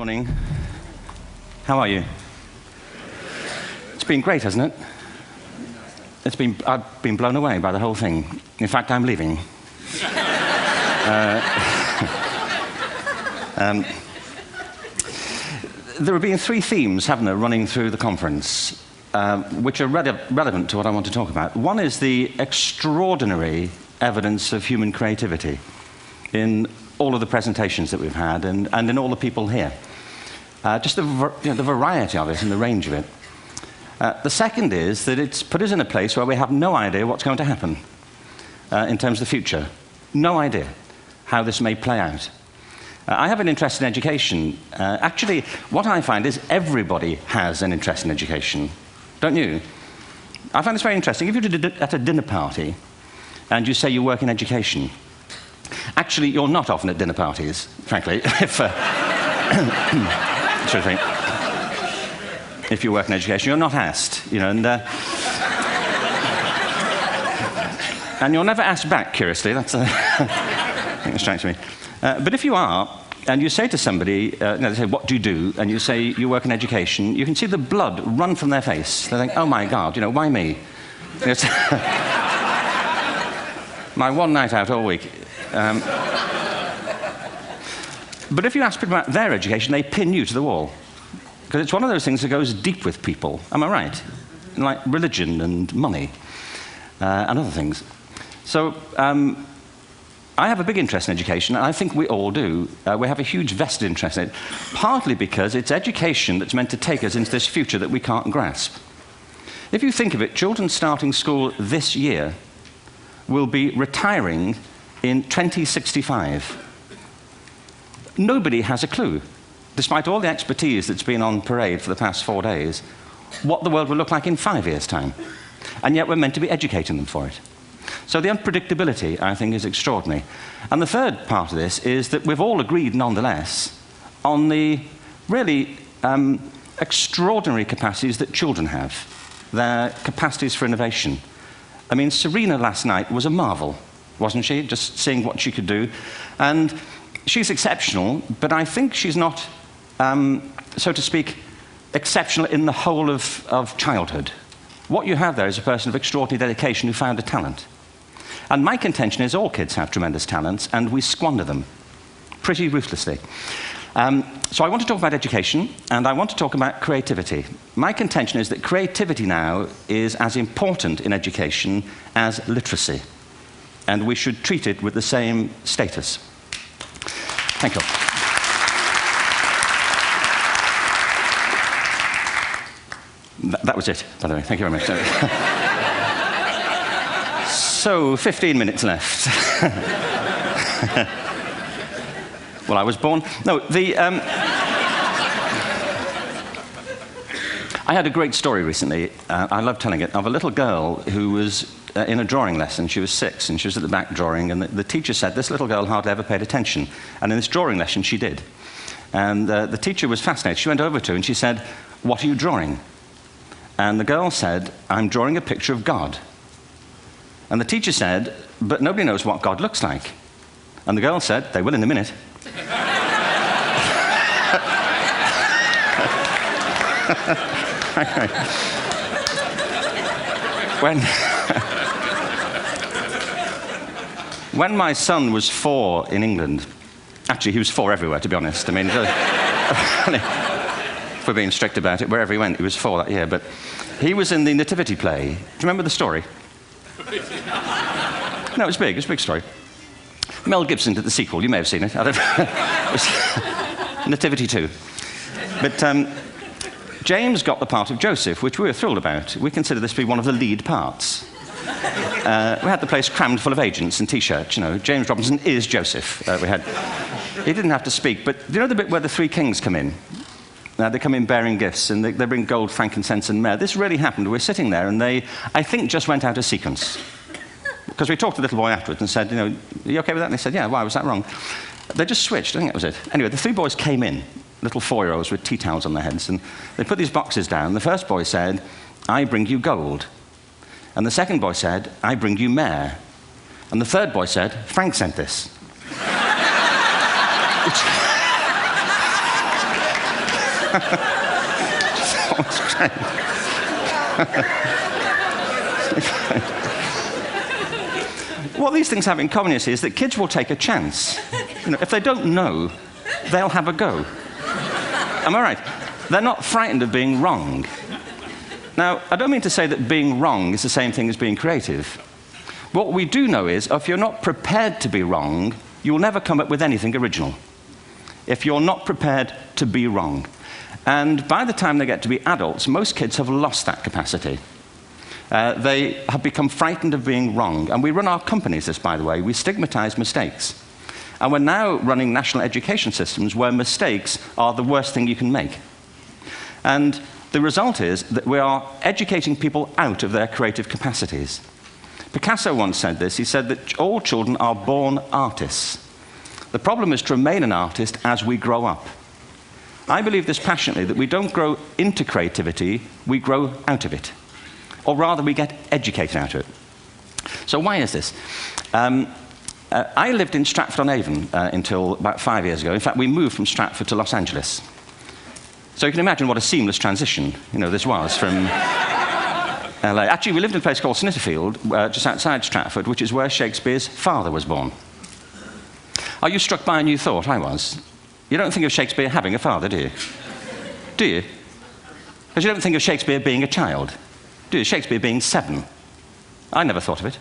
Morning. How are you? It's been great, hasn't it? I've been blown away by the whole thing. In fact, I'm leaving. There have been three themes, haven't there, running through the conference, which are relevant to what I want to talk about. One is the extraordinary evidence of human creativity in all of the presentations that we've had and in all the people here. Just the variety of it and the range of it. The second is that it's put us in a place where we have no idea what's going to happen in terms of the future. No idea how this may play out. I have an interest in education. Actually, what I find is everybody has an interest in education. Don't you? I find this very interesting. If you're at a dinner party and you say you work in education, actually, you're not often at dinner parties, frankly, if you work in education. You're not asked, and you're never asked back, curiously. That's I think it strikes me. But if you are, and you say to somebody, they say, what do you do? And you say, you work in education, you can see the blood run from their face. They think, oh my God, why me? It's my one night out all week. But if you ask people about their education, they pin you to the wall. Because it's one of those things that goes deep with people. Am I right? Like religion and money and other things. So I have a big interest in education, and I think we all do. We have a huge vested interest in it, partly because it's education that's meant to take us into this future that we can't grasp. If you think of it, children starting school this year will be retiring in 2065. Nobody has a clue, despite all the expertise that's been on parade for the past 4 days, what the world will look like in 5 years' time. And yet we're meant to be educating them for it. So the unpredictability, I think, is extraordinary. And the third part of this is that we've all agreed, nonetheless, on the really extraordinary capacities that children have, their capacities for innovation. I mean, Serena last night was a marvel, wasn't she? Just seeing what she could do. And she's exceptional, but I think she's not, so to speak, exceptional in the whole of childhood. What you have there is a person of extraordinary dedication who found a talent. And my contention is all kids have tremendous talents, and we squander them pretty ruthlessly. So I want to talk about education, and I want to talk about creativity. My contention is that creativity now is as important in education as literacy, and we should treat it with the same status. Thank you. That was it, by the way. Thank you very much. So, 15 minutes left. Well, I was born... No, I had a great story recently, I love telling it, of a little girl who was in a drawing lesson. She was 6, and she was at the back drawing, and the teacher said this little girl hardly ever paid attention. And in this drawing lesson, she did. And the teacher was fascinated. She went over to her and she said, "What are you drawing?" And the girl said, "I'm drawing a picture of God." And the teacher said, "But nobody knows what God looks like." And the girl said, "They will in a minute." When my son was 4 in England, actually he was 4 everywhere, to be honest. I mean, if we're being strict about it, wherever he went, he was 4 that year. But he was in the Nativity play. Do you remember the story? No, it was big. It was a big story. Mel Gibson did the sequel. You may have seen it. I don't know. It was Nativity 2. But James got the part of Joseph, which we were thrilled about. We consider this to be one of the lead parts. We had the place crammed full of agents in T-shirts. James Robinson is Joseph. He didn't have to speak, but do you know the bit where the 3 kings come in? They come in bearing gifts, and they bring gold, frankincense, and myrrh. This really happened. We're sitting there, and they, I think, just went out of sequence. Because we talked to the little boy afterwards and said, "Are you okay with that?" And they said, "Yeah, why was that wrong?" They just switched. I think that was it. Anyway, the 3 boys came in, little 4-year-olds with tea towels on their heads, and they put these boxes down. The first boy said, "I bring you gold." And the second boy said, "I bring you myrrh." And the third boy said, "Frank sent this." What these things have in common, you see, is that kids will take a chance. If they don't know, they'll have a go. Am I right? They're not frightened of being wrong. Now, I don't mean to say that being wrong is the same thing as being creative. What we do know is, if you're not prepared to be wrong, you'll never come up with anything original. If you're not prepared to be wrong. And by the time they get to be adults, most kids have lost that capacity. They have become frightened of being wrong. And we run our companies this, by the way. We stigmatize mistakes. And we're now running national education systems where mistakes are the worst thing you can make. And the result is that we are educating people out of their creative capacities. Picasso once said this. He said that all children are born artists. The problem is to remain an artist as we grow up. I believe this passionately, that we don't grow into creativity, we grow out of it. Or rather, we get educated out of it. So why is this? I lived in Stratford-on-Avon until about 5 years ago. In fact, we moved from Stratford to Los Angeles. So you can imagine what a seamless transition this was from LA. Actually, we lived in a place called Snitterfield, just outside Stratford, which is where Shakespeare's father was born. Are you struck by a new thought? I was. You don't think of Shakespeare having a father, do you? Do you? Because you don't think of Shakespeare being a child, do you? Shakespeare being 7. I never thought of it.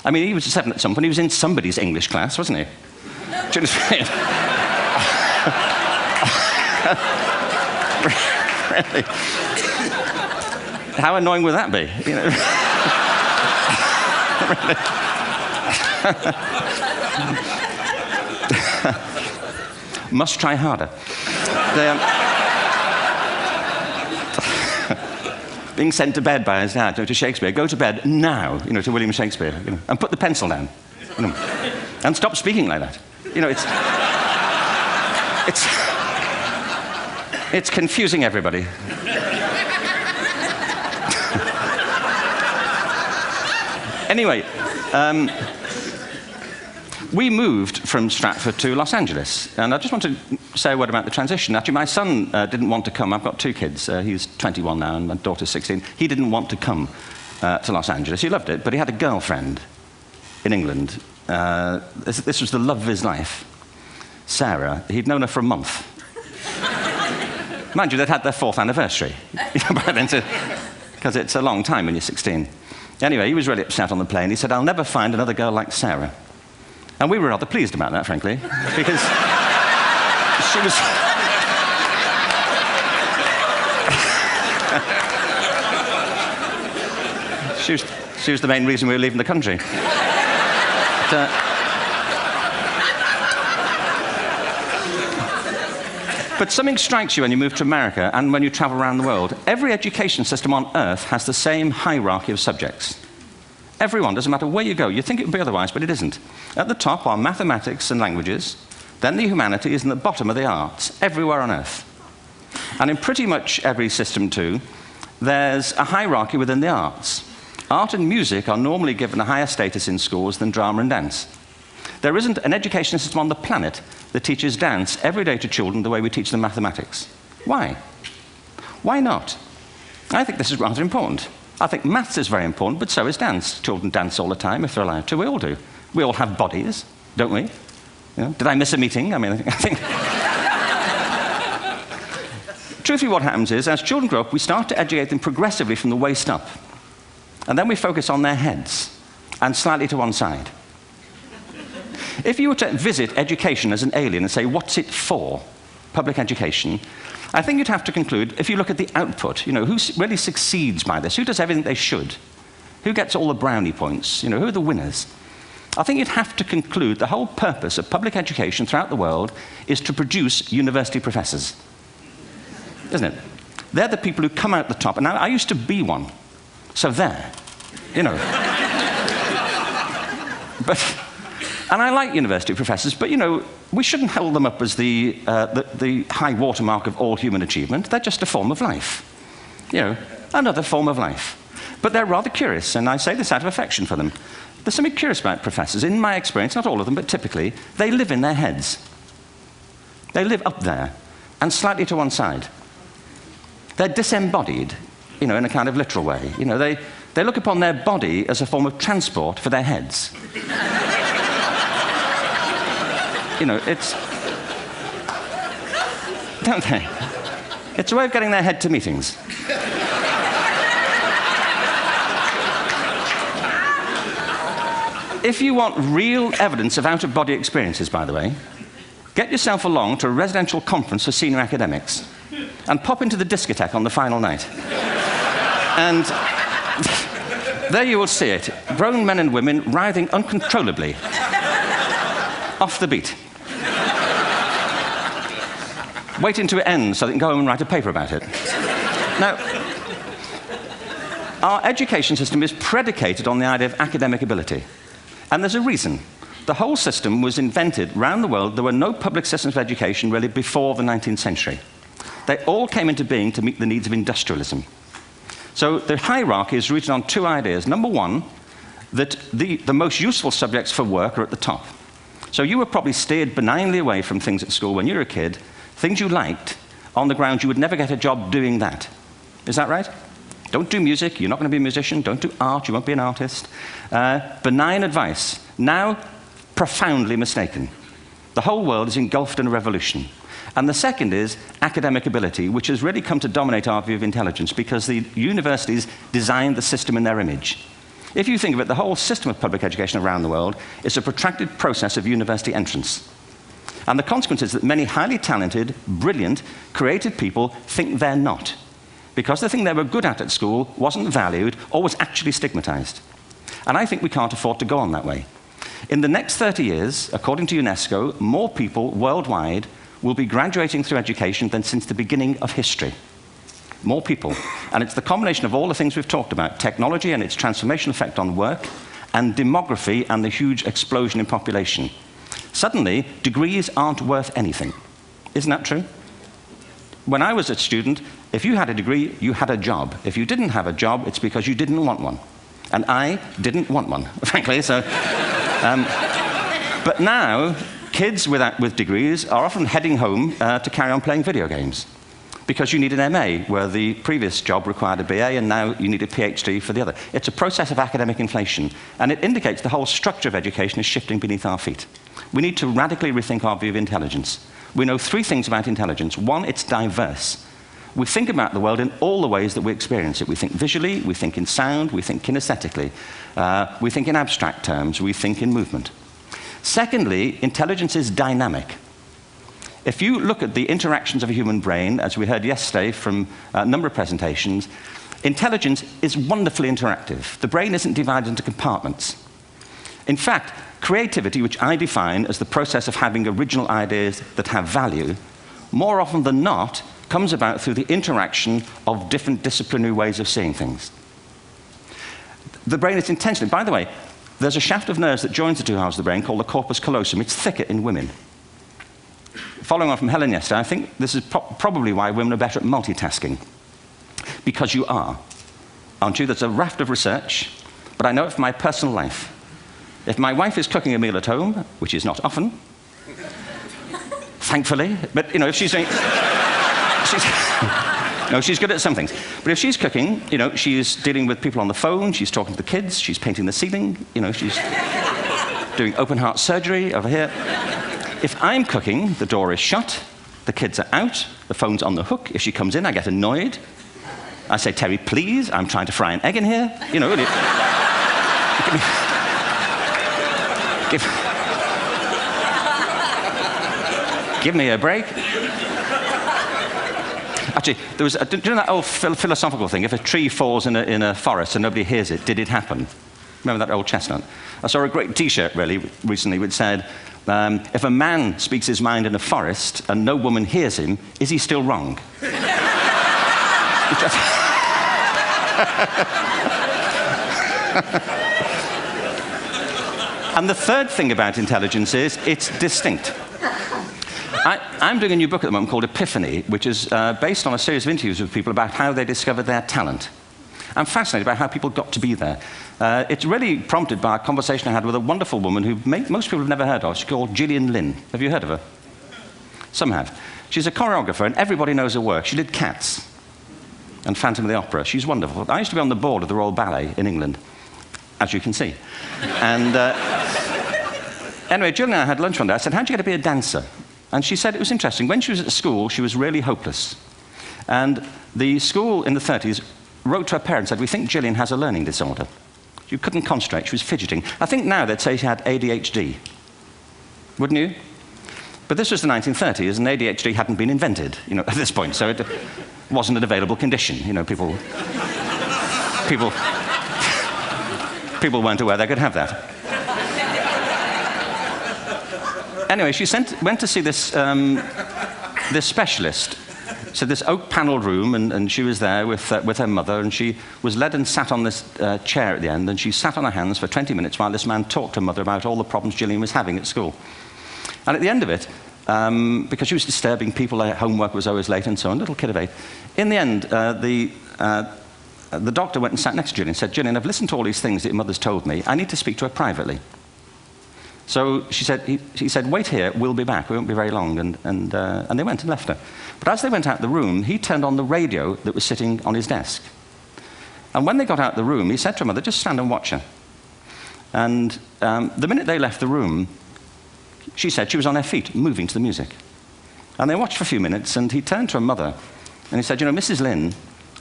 I mean, he was 7 at some point. He was in somebody's English class, wasn't he? Do you understand? Really? How annoying would that be? Must try harder. Being sent to bed by his dad to Shakespeare. Go to bed now, to William Shakespeare, and put the pencil down, and stop speaking like that. It's confusing everybody. Anyway, we moved from Stratford to Los Angeles, and I just want to say a word about the transition. Actually, my son didn't want to come. I've got 2 kids. He's 21 now, and my daughter's 16. He didn't want to come to Los Angeles. He loved it, but he had a girlfriend in England. This was the love of his life, Sarah. He'd known her for a month. Mind you, they'd had their 4th anniversary by then, because it's a long time when you're 16. Anyway, he was really upset on the plane. He said, "I'll never find another girl like Sarah." And we were rather pleased about that, frankly, because she was the main reason we were leaving the country. But something strikes you when you move to America and when you travel around the world. Every education system on Earth has the same hierarchy of subjects. Everyone, doesn't matter where you go. You think it would be otherwise, but it isn't. At the top are mathematics and languages, then the humanities, and the bottom are the arts, everywhere on Earth. And in pretty much every system, too, there's a hierarchy within the arts. Art and music are normally given a higher status in schools than drama and dance. There isn't an education system on the planet that teaches dance every day to children the way we teach them mathematics. Why? Why not? I think this is rather important. I think maths is very important, but so is dance. Children dance all the time if they're allowed to. We all do. We all have bodies, don't we? Did I miss a meeting? I think... Truthfully, what happens is, as children grow up, we start to educate them progressively from the waist up. And then we focus on their heads, and slightly to one side. If you were to visit education as an alien and say, what's it for, public education, I think you'd have to conclude, if you look at the output, who really succeeds by this, who does everything they should, who gets all the brownie points, who are the winners, I think you'd have to conclude the whole purpose of public education throughout the world is to produce university professors, isn't it? They're the people who come out the top, and I used to be one, so there, And I like university professors, but, we shouldn't hold them up as the high watermark of all human achievement. They're just a form of life. Another form of life. But they're rather curious, and I say this out of affection for them. There's something curious about professors. In my experience, not all of them, but typically, they live in their heads. They live up there, and slightly to one side. They're disembodied, in a kind of literal way. They look upon their body as a form of transport for their heads. It's... Don't they? It's a way of getting their head to meetings. If you want real evidence of out-of-body experiences, by the way, get yourself along to a residential conference for senior academics and pop into the discotheque on the final night. And there you will see it, grown men and women writhing uncontrollably off the beat, waiting to end so they can go home and write a paper about it. Now, our education system is predicated on the idea of academic ability. And there's a reason. The whole system was invented around the world. There were no public systems of education really before the 19th century. They all came into being to meet the needs of industrialism. So the hierarchy is rooted on two ideas. Number one, that the most useful subjects for work are at the top. So you were probably steered benignly away from things at school when you were a kid, things you liked, on the grounds you would never get a job doing that. Is that right? Don't do music, you're not going to be a musician. Don't do art, you won't be an artist. Benign advice, now profoundly mistaken. The whole world is engulfed in a revolution. And the second is academic ability, which has really come to dominate our view of intelligence because the universities designed the system in their image. If you think of it, the whole system of public education around the world is a protracted process of university entrance. And the consequence is that many highly talented, brilliant, creative people think they're not, because the thing they were good at school wasn't valued or was actually stigmatized. And I think we can't afford to go on that way. In the next 30 years, according to UNESCO, more people worldwide will be graduating through education than since the beginning of history. More people. And it's the combination of all the things we've talked about, technology and its transformational effect on work, and demography and the huge explosion in population. Suddenly, degrees aren't worth anything. Isn't that true? When I was a student, if you had a degree, you had a job. If you didn't have a job, it's because you didn't want one. And I didn't want one, frankly. So, but now, kids with degrees are often heading home to carry on playing video games because you need an MA, where the previous job required a BA, and now you need a PhD for the other. It's a process of academic inflation, and it indicates the whole structure of education is shifting beneath our feet. We need to radically rethink our view of intelligence. We know three things about intelligence. One, it's diverse. We think about the world in all the ways that we experience it. We think visually, we think in sound, we think kinesthetically, we think in abstract terms, we think in movement. Secondly, intelligence is dynamic. If you look at the interactions of a human brain, as we heard yesterday from a number of presentations, intelligence is wonderfully interactive. The brain isn't divided into compartments. In fact, creativity, which I define as the process of having original ideas that have value, more often than not, comes about through the interaction of different disciplinary ways of seeing things. The brain is intentionally, by the way, there's a shaft of nerves that joins the two halves of the brain called the corpus callosum. It's thicker in women. Following on from Helen yesterday, I think this is probably why women are better at multitasking. Because you are, aren't you? There's a raft of research, but I know it from my personal life. If my wife is cooking a meal at home, which is not often, thankfully, but if she's doing... No, she's good at some things. But if she's cooking, she's dealing with people on the phone, she's talking to the kids, she's painting the ceiling, she's doing open heart surgery over here. If I'm cooking, the door is shut, the kids are out, the phone's on the hook. If she comes in, I get annoyed. I say, Terry, please, I'm trying to fry an egg in here. Give me a break. Actually, there was do you know that old philosophical thing? If a tree falls in a forest and nobody hears it, did it happen? Remember that old chestnut? I saw a great T-shirt really recently which said, if a man speaks his mind in a forest and no woman hears him, is he still wrong? And the third thing about intelligence is it's distinct. I'm doing a new book at the moment called Epiphany, which is based on a series of interviews with people about how they discovered their talent. I'm fascinated by how people got to be there. It's really prompted by a conversation I had with a wonderful woman who most people have never heard of. She's called Gillian Lynn. Have you heard of her? Some have. She's a choreographer, and everybody knows her work. She did Cats. and Phantom of the Opera. She's wonderful. I used to be on the board of the Royal Ballet in England, as you can see. And anyway, Jill and I had lunch one day. I said, how'd you get to be a dancer? And she said it was interesting. When she was at school, she was really hopeless. And the school in the 30s wrote to her parents and said, we think Gillian has a learning disorder. She couldn't concentrate, she was fidgeting. I think now they'd say she had ADHD. Wouldn't you? But this was the 1930s, and ADHD hadn't been invented, at this point, so it wasn't an available condition. People weren't aware they could have that. Anyway, she went to see this specialist. So this oak-panelled room, and she was there with her mother, and she was led and sat on this chair at the end, and she sat on her hands for 20 minutes while this man talked to her mother about all the problems Gillian was having at school. And at the end of it, because she was disturbing people, her homework was always late and so on, little kid of 8, in the end, the doctor went and sat next to Gillian and said, Gillian, I've listened to all these things that your mother's told me. I need to speak to her privately. So he said, wait here, we'll be back. We won't be very long. And they went and left her. But as they went out the room, he turned on the radio that was sitting on his desk. And when they got out the room, he said to her mother, just stand and watch her. And the minute they left the room, she said she was on her feet, moving to the music. And they watched for a few minutes, and he turned to her mother, and he said, Mrs. Lynn,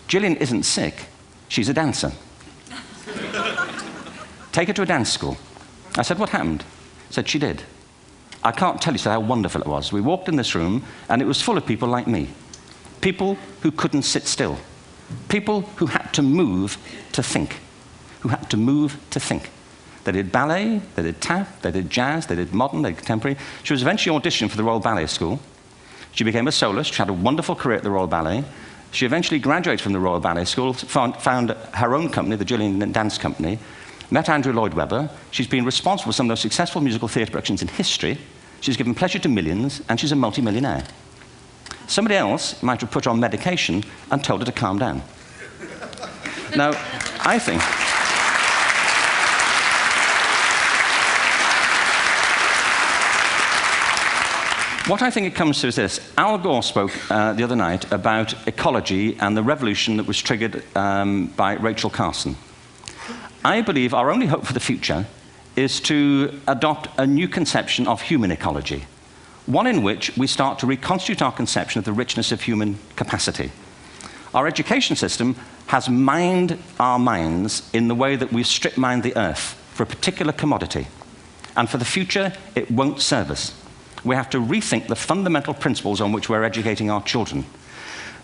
Gillian isn't sick. She's a dancer. Take her to a dance school. I said, what happened? He said, she did. I can't tell you how wonderful it was. We walked in this room, and it was full of people like me. People who couldn't sit still. People who had to move to think. Who had to move to think. They did ballet, they did tap, they did jazz, they did modern, they did contemporary. She was eventually auditioned for the Royal Ballet School. She became a soloist. She had a wonderful career at the Royal Ballet. She eventually graduated from the Royal Ballet School, found her own company, the Gillian Dance Company, met Andrew Lloyd Webber. She's been responsible for some of the most successful musical theatre productions in history. She's given pleasure to millions, and she's a multi-millionaire. Somebody else might have put her on medication and told her to calm down. Now, I think... What I think it comes to is this. Al Gore spoke the other night about ecology and the revolution that was triggered by Rachel Carson. I believe our only hope for the future is to adopt a new conception of human ecology, one in which we start to reconstitute our conception of the richness of human capacity. Our education system has mined our minds in the way that we've strip-mined the earth for a particular commodity, and for the future, it won't serve us. We have to rethink the fundamental principles on which we're educating our children.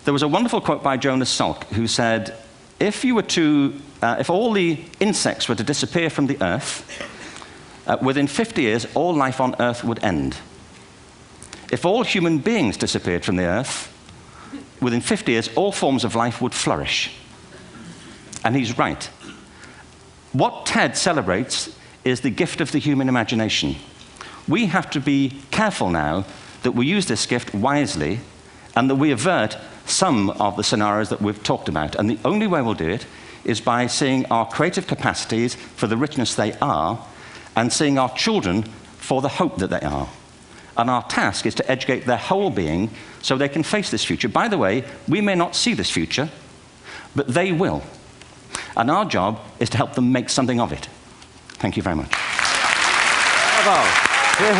There was a wonderful quote by Jonas Salk, who said, if all the insects were to disappear from the earth, within 50 years, all life on earth would end. If all human beings disappeared from the earth, within 50 years, all forms of life would flourish. And he's right. What TED celebrates is the gift of the human imagination. We have to be careful now that we use this gift wisely and that we avert some of the scenarios that we've talked about. And the only way we'll do it is by seeing our creative capacities for the richness they are and seeing our children for the hope that they are. And our task is to educate their whole being so they can face this future. By the way, we may not see this future, but they will. And our job is to help them make something of it. Thank you very much. Bravo. Sehr